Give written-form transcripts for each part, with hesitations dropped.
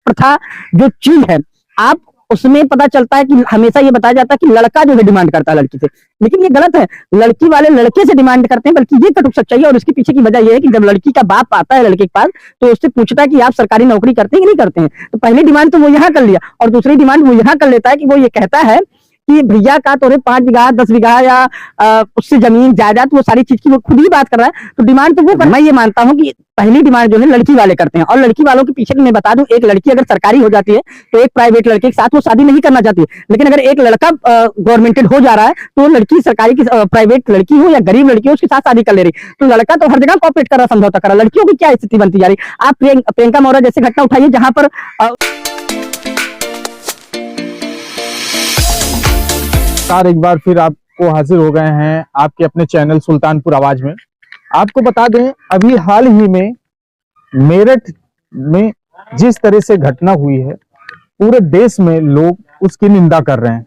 प्रथा जो चीज है, आप उसमें पता चलता है कि हमेशा ये बताया जाता है कि लड़का जो है डिमांड करता है लड़की से, लेकिन ये गलत है। लड़की वाले लड़के से डिमांड करते हैं, बल्कि ये कटुक सच्चाई है। और इसके पीछे की वजह ये है कि जब लड़की का बाप आता है लड़के के पास, तो उससे पूछता है कि आप सरकारी नौकरी करते हैं कि नहीं करते हैं। तो पहली डिमांड तो वो यहाँ कर लिया, और दूसरी डिमांड वो यहाँ कर लेता है कि वो ये कहता है कि भैया का तोरे 5 बीघा 10 बीघा या उससे जमीन जायदाद, वो सारी चीज की वो खुद ही बात कर रहा है। तो डिमांड तो वो कर, मैं ये मानता हूँ कि पहली डिमांड जो है लड़की वाले करते हैं। और लड़की वालों के पीछे मैं बता दूं, एक लड़की अगर सरकारी हो जाती है तो एक प्राइवेट लड़के के साथ वो शादी नहीं करना चाहती है। लेकिन अगर एक लड़का गवर्नमेंटेड हो जा रहा है, तो लड़की सरकारी की प्राइवेट लड़की हो या गरीब लड़की हो, उसके साथ शादी कर ले रही। तो लड़का तो हर जगह कॉपरेट कर रहा, समझौता कर रहा, लड़कियों की क्या स्थिति बनती जा रही। आप प्रियंका मौर्य जैसे घटना उठाइए, जहां पर एक बार फिर आपको हाजिर हो गए हैं आपके अपने चैनल सुल्तानपुर आवाज में। आपको बता दें, अभी हाल ही में मेरठ में जिस तरह से घटना हुई है, पूरे देश में लोग उसकी निंदा कर रहे हैं।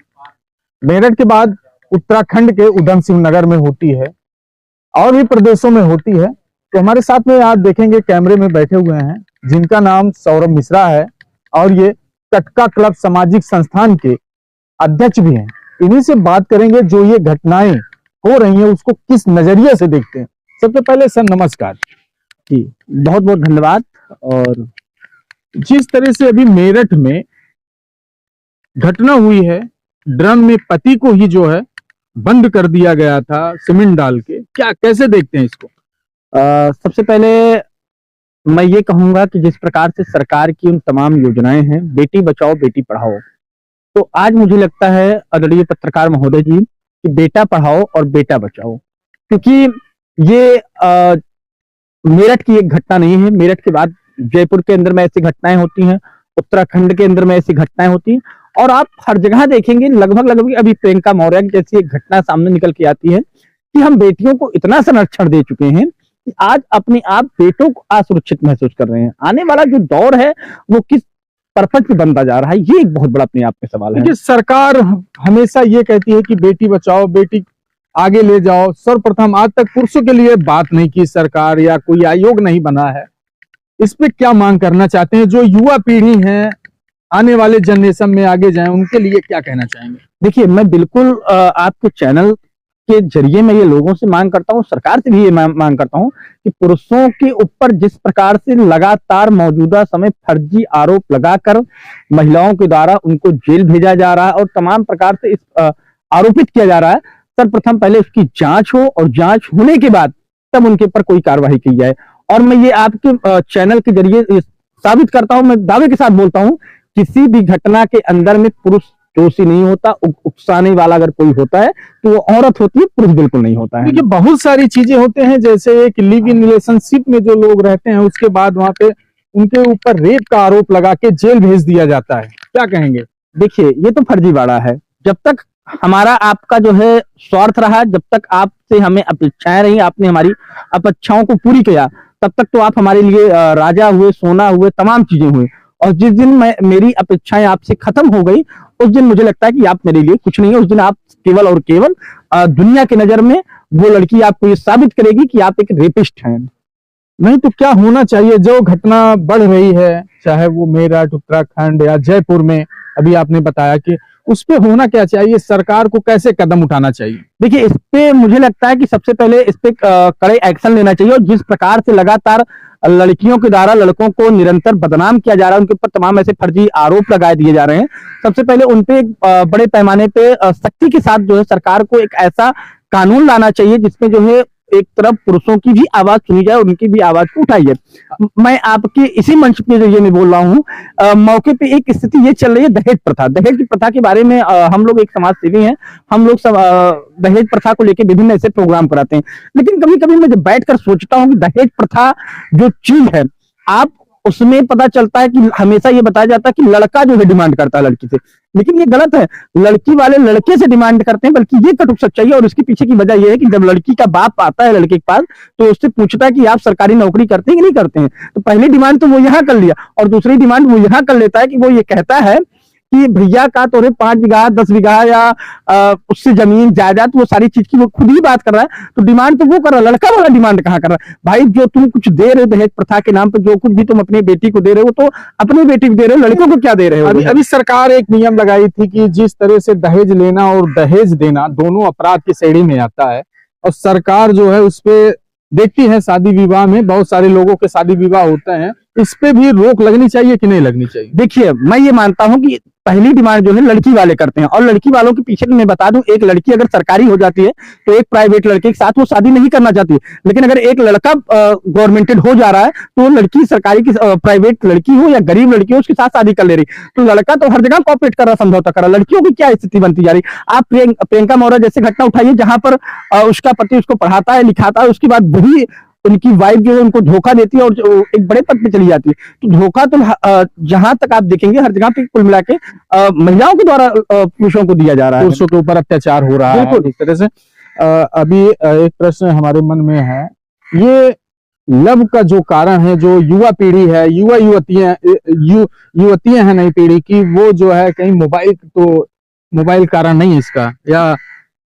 मेरठ के बाद उत्तराखंड के उधम सिंह नगर में होती है और भी प्रदेशों में होती है। तो हमारे साथ में आप देखेंगे कैमरे में बैठे हुए हैं, जिनका नाम सौरभ मिश्रा है और ये कटका क्लब सामाजिक संस्थान के अध्यक्ष भी हैं। इन्हीं से बात करेंगे जो ये घटनाएं हो रही हैं उसको किस नजरिए से देखते हैं। सबसे पहले सर नमस्कार जी, बहुत बहुत धन्यवाद। और जिस तरह से अभी मेरठ में घटना हुई है, ड्रम में पति को ही जो है बंद कर दिया गया था सीमेंट डाल के, क्या कैसे देखते हैं इसको? सबसे पहले मैं ये कहूंगा कि जिस प्रकार से सरकार की उन तमाम योजनाएं हैं, बेटी बचाओ बेटी पढ़ाओ, तो आज मुझे लगता है आदरणीय पत्रकार महोदय जी कि बेटा पढ़ाओ और बेटा बचाओ। क्योंकि ये मेरठ की एक घटना नहीं है। मेरठ के बाद जयपुर के अंदर में ऐसी घटनाएं होती हैं, उत्तराखंड के अंदर में ऐसी घटनाएं होती हैं, और आप हर जगह देखेंगे लगभग अभी प्रियंका मौर्य जैसी एक घटना सामने निकल के आती है कि हम बेटियों को इतना संरक्षण दे चुके हैं कि आज अपने आप बेटों को असुरक्षित महसूस कर रहे हैं। आने वाला जो दौर है वो किस पर्पज पे बनता जा रहा है, ये एक बहुत बड़ा अपने आप में सवाल है। सरकार हमेशा ये कहती है कि बेटी बचाओ बेटी आगे ले जाओ। सर्वप्रथम आज तक पुरुषों के लिए बात नहीं की सरकार, या कोई आयोग नहीं बना है। इस पे क्या मांग करना चाहते हैं? जो युवा पीढ़ी है, आने वाले जनरेशन में आगे जाए, उनके लिए क्या कहना चाहेंगे? देखिए, मैं बिल्कुल आपके चैनल के जरिए मैं ये लोगों से मांग करता हूँ, सरकार से भी ये मांग करता हूँ कि पुरुषों के ऊपर जिस प्रकार से लगातार मौजूदा समय फर्जी आरोप लगाकर महिलाओं के द्वारा उनको जेल भेजा जा रहा है और तमाम प्रकार से इस आरोपित किया जा रहा है, सर्वप्रथम पहले उसकी जांच हो और जांच होने के बाद तब उनके ऊपर कोई कार्रवाई की जाए। और मैं ये आपके चैनल के जरिए साबित करता हूँ, मैं दावे के साथ बोलता हूँ, किसी भी घटना के अंदर में पुरुष दोषी नहीं होता। उकसाने वाला अगर कोई होता है तो वो औरत होती है, पुरुष बिल्कुल नहीं होता है। देखिए, बहुत सारी चीजें होते हैं, जैसे एक लिव इन रिलेशनशिप में जो लोग रहते हैं उसके बाद वहां पे उनके ऊपर रेप का आरोप लगा के जेल भेज दिया जाता है, क्या कहेंगे? देखिए, ये तो फर्जीवाड़ा है। जब तक हमारा आपका जो है स्वार्थ रहा, जब तक आपसे हमें अपेक्षाएं रही, आपने हमारी अपेक्षाओं को पूरी किया, तब तक तो आप हमारे लिए राजा हुए, सोना हुए, तमाम चीजें हुई। और जिस दिन मेरी अपेक्षाएं आपसे खत्म हो गई, उस दिन मुझे लगता है कि आप मेरे लिए कुछ नहीं है। उस दिन आप केवल और केवल दुनिया की नजर में वो लड़की आपको ये साबित करेगी कि आप एक रेपिस्ट हैं। नहीं तो क्या होना चाहिए? जो घटना बढ़ रही है, चाहे वो मेरठ, उत्तराखंड या जयपुर में, अभी आपने बताया कि उस पे होना क्या चाहिए? सरकार को कैसे कदम उठाना चाहिए? देखिए, इस पे मुझे लगता है कि सबसे पहले इस पे कड़े एक्शन लेना चाहिए। और जिस प्रकार से लगातार लड़कियों के द्वारा लड़कों को निरंतर बदनाम किया जा रहा है, उनके ऊपर तमाम ऐसे फर्जी आरोप लगाए दिए जा रहे हैं, सबसे पहले उनपे बड़े पैमाने पे सख्ती के साथ जो है सरकार को एक ऐसा कानून लाना चाहिए जिसमें जो है एक तरफ पुरुषों की भी आवाज सुनी जाए और उनकी भी आवाज को उठाई जाए। मैं आपके इसी मंच के जरिए में बोल रहा हूँ, मौके पे एक स्थिति ये चल रही है दहेज प्रथा। दहेज की प्रथा के बारे में हम लोग एक समाज सेवी हैं, हम लोग सब दहेज प्रथा को लेकर विभिन्न ऐसे प्रोग्राम कराते हैं। लेकिन कभी कभी मैं जब बैठकर सोचता हूँ कि दहेज प्रथा जो चीज है, आप उसमें पता चलता है कि हमेशा ये बताया जाता है कि लड़का जो है डिमांड करता है लड़की से, लेकिन ये गलत है। लड़की वाले लड़के से डिमांड करते हैं, बल्कि ये कटुक सच्चाई है। और इसके पीछे की वजह ये है कि जब लड़की का बाप आता है लड़के के पास, तो उससे पूछता है कि आप सरकारी नौकरी करते हैं कि नहीं करते हैं। तो पहली डिमांड तो वो यहाँ कर लिया, और दूसरी डिमांड वो यहाँ कर लेता है कि वो ये कहता है कि भैया का तो 5 बीघा 10 बीघा या उससे जमीन जायदाद, वो सारी चीज की वो खुद ही बात कर रहा है, तो डिमांड तो वो कर रहा है, लड़का वाला डिमांड कहाँ कर रहा है? भाई जो तुम कुछ दे रहे हो दहेज प्रथा के नाम पे, जो कुछ भी तुम अपनी बेटी को दे रहे हो, तो अपनी बेटी को दे रहे हो, लड़कों को क्या दे रहे हो? अभी सरकार एक नियम लगाई थी कि जिस तरह से दहेज लेना और दहेज देना दोनों अपराध की श्रेणी में आता है, और सरकार जो है उस पे देखती है, शादी विवाह में बहुत सारे लोगों के शादी विवाह होते हैं, इस पे भी रोक लगनी चाहिए कि नहीं लगनी चाहिए? देखिए, मैं ये मानता हूं कि पहली डिमांड जो है लड़की वाले करते हैं, और लड़की वालों के पीछे मैं बता दूं, एक लड़की अगर सरकारी हो जाती है तो एक प्राइवेट लड़के के साथ वो शादी नहीं करना चाहती है, लेकिन अगर एक लड़का गवर्नमेंटेड हो जा रहा है तो लड़की सरकारी की प्राइवेट लड़की हो या गरीब लड़की हो उसके साथ शादी कर ले रही, तो लड़का तो हर जगह कॉपरेट कर रहा, समझौता कर रहा, लड़कियों की क्या स्थिति बनती जा रही? आप प्रियंका मौर्य जैसे घटना उठाइए, जहां पर उसका पति उसको पढ़ाता है लिखाता है, उसके बाद वही उनकी वाइफ जो है उनको धोखा देती है और एक बड़े पद पे चली जाती है। तो धोखा तो जहां तक आप देखेंगे हर जगह पे कुल मिला के महिलाओं के द्वारा पुरुषों को दिया जा रहा है, पुरुषों के ऊपर अत्याचार हो रहा है इस तरह से। अभी एक प्रश्न हमारे मन में है, ये लव का जो कारण है, जो युवा पीढ़ी है, युवा युवतियां हैं नई पीढ़ी की, वो जो है कहीं मोबाइल कारण नहीं है इसका, या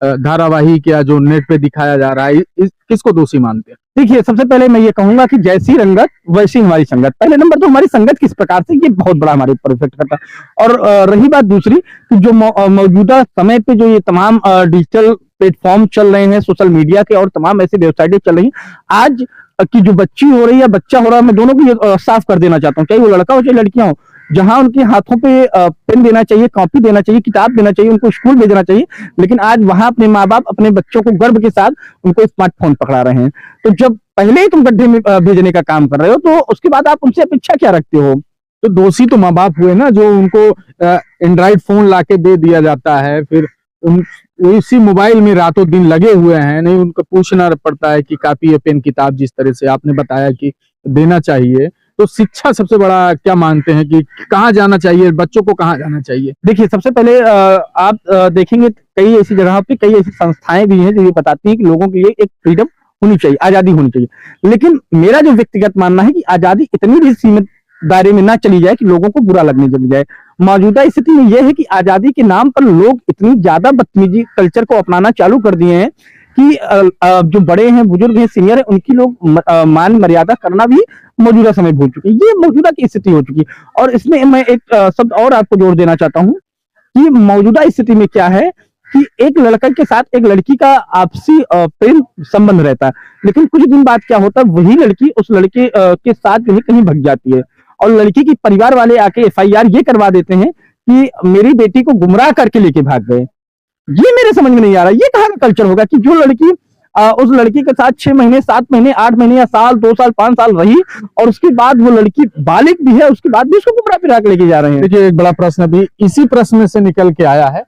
धारावाहिक या जो नेट पे दिखाया जा रहा है, किसको दोषी मानते हैं? देखिए, सबसे पहले मैं ये कहूंगा कि जैसी रंगत वैसी हमारी संगत। पहले नंबर तो हमारी संगत किस प्रकार से, ये बहुत बड़ा हमारे ऊपर इफेक्ट करता है। और रही बात दूसरी कि जो मौजूदा समय पे जो ये तमाम डिजिटल प्लेटफॉर्म चल रहे हैं, सोशल मीडिया के और तमाम ऐसी वेबसाइटें चल रही हैं, आज की जो बच्ची हो रही है, बच्चा हो रहा है, मैं दोनों को ये साफ कर देना चाहता हूँ, चाहे वो लड़का हो चाहे लड़कियां हो, जहां उनके हाथों पे पेन देना चाहिए, कॉपी देना चाहिए, किताब देना चाहिए, उनको स्कूल भेजना चाहिए, लेकिन आज वहां अपने माँ बाप अपने बच्चों को गर्व के साथ उनको स्मार्टफोन पकड़ा रहे हैं। तो जब पहले ही तुम गड्ढे में भेजने का काम कर रहे हो, तो उसके बाद आप उनसे अपेक्षा क्या रखते हो? तो दोषी तो माँ बाप हुए ना, जो उनको एंड्रॉइड फोन लाके दे दिया जाता है, फिर इसी मोबाइल में रातों दिन लगे हुए हैं, नहीं उनको पूछना पड़ता है कि कॉपी पेन किताब जिस तरह से आपने बताया कि देना चाहिए। तो शिक्षा सबसे बड़ा क्या मानते हैं कि कहाँ जाना चाहिए, बच्चों को कहाँ जाना चाहिए? देखिए, सबसे पहले आप देखेंगे कई ऐसी जगह पे कई ऐसी संस्थाएं भी हैं जो ये बताती हैं कि लोगों के लिए एक फ्रीडम होनी चाहिए, आजादी होनी चाहिए, लेकिन मेरा जो व्यक्तिगत मानना है कि आजादी इतनी भी सीमित दायरे में ना चली जाए कि लोगों को बुरा लगने लग जाए। मौजूदा स्थिति में यह है कि आजादी के नाम पर लोग इतनी ज्यादा बदतमीजी कल्चर को अपनाना चालू कर दिए हैं कि जो बड़े हैं, बुजुर्ग हैं, सीनियर हैं, उनकी लोग मान मर्यादा करना भी मौजूदा समय भूल चुके हैं। ये मौजूदा की स्थिति हो चुकी है। और इसमें मैं एक शब्द और आपको जोड़ देना चाहता हूँ कि मौजूदा स्थिति में क्या है कि एक लड़का के साथ एक लड़की का आपसी प्रेम संबंध रहता है, लेकिन कुछ दिन बाद क्या होता है, वही लड़की उस लड़के के साथ जो है कहीं भग जाती है, और लड़की की परिवार वाले आके FIR ये करवा देते हैं कि मेरी बेटी को गुमराह करके लेके भाग गए। ये मेरे समझ में नहीं आ रहा, ये कहाँ का कल्चर होगा कि जो लड़की उस लड़की के साथ 6 महीने 7 महीने 8 महीने या साल 2 साल 5 साल रही, और उसके बाद वो लड़की बालिग भी है, उसके बाद भी उसको गुमराह फिरा के लेके जा रहे हैं। देखिए, एक बड़ा प्रश्न भी इसी प्रश्न में से निकल के आया है।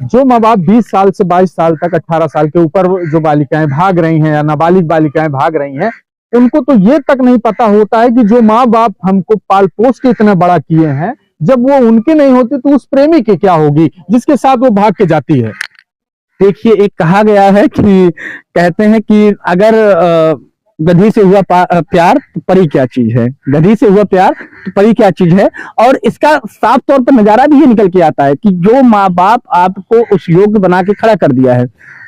जो माँ बाप 20 साल से 22 साल तक 18 साल के ऊपर जो बालिकाएं भाग रही हैं या नाबालिग बालिकाएं भाग रही हैं, उनको तो ये तक नहीं पता होता है कि जो माँ बाप हमको पाल पोस के इतना बड़ा किए हैं, जब वो उनके नहीं होते तो उस प्रेमी की क्या होगी जिसके साथ वो भाग के जाती है। देखिए, एक कहा गया है कि कहते हैं कि अगर गधी से हुआ प्यार तो परी क्या चीज है, गधी से हुआ प्यार तो परी क्या चीज है। और इसका साफ तौर पर नजारा भी ये निकल के आता है कि जो माँ बाप आपको उस योग्य बना के खड़ा कर दिया है,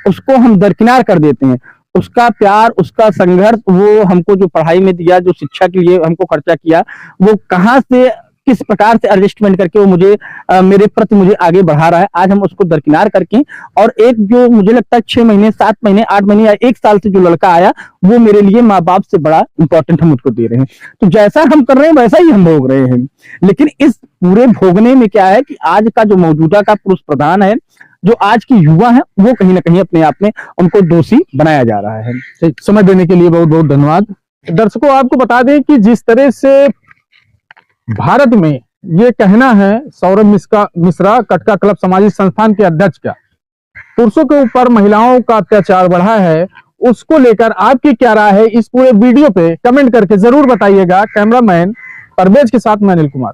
उसको हम दरकिनार कर देते हैं। उसका प्यार, उसका संघर्ष, वो हमको जो पढ़ाई में दिया, जो शिक्षा के लिए हमको खर्चा किया, वो कहाँ से किस प्रकार से एडजस्टमेंट करके वो मुझे मेरे प्रति मुझे आगे बढ़ा रहा है, आज हम उसको दरकिनार करके, और एक जो मुझे लगता है 6 महीने 7 महीने 8 महीने या 1 साल से जो लड़का आया, वो मेरे लिए माँ बाप से बड़ा इंपॉर्टेंट हम उसको दे रहे हैं। तो जैसा हम कर रहे हैं वैसा ही हम भोग रहे हैं। लेकिन इस पूरे भोगने में क्या है कि आज का जो मौजूदा का पुरुष प्रधान है, जो आज की युवा है, वो कहीं ना कहीं अपने आप में उनको दोषी बनाया जा रहा है। समय देने के लिए बहुत बहुत धन्यवाद। दर्शकों, आपको बता दें कि जिस तरह से भारत में ये कहना है सौरभ मिश्रा कटका क्लब सामाजिक संस्थान के अध्यक्ष का, पुरुषों के ऊपर महिलाओं का अत्याचार बढ़ा है, उसको लेकर आपकी क्या राय है, इस पूरे वीडियो पे कमेंट करके जरूर बताइएगा। कैमरामैन परवेज के साथ मैं अनिल कुमार।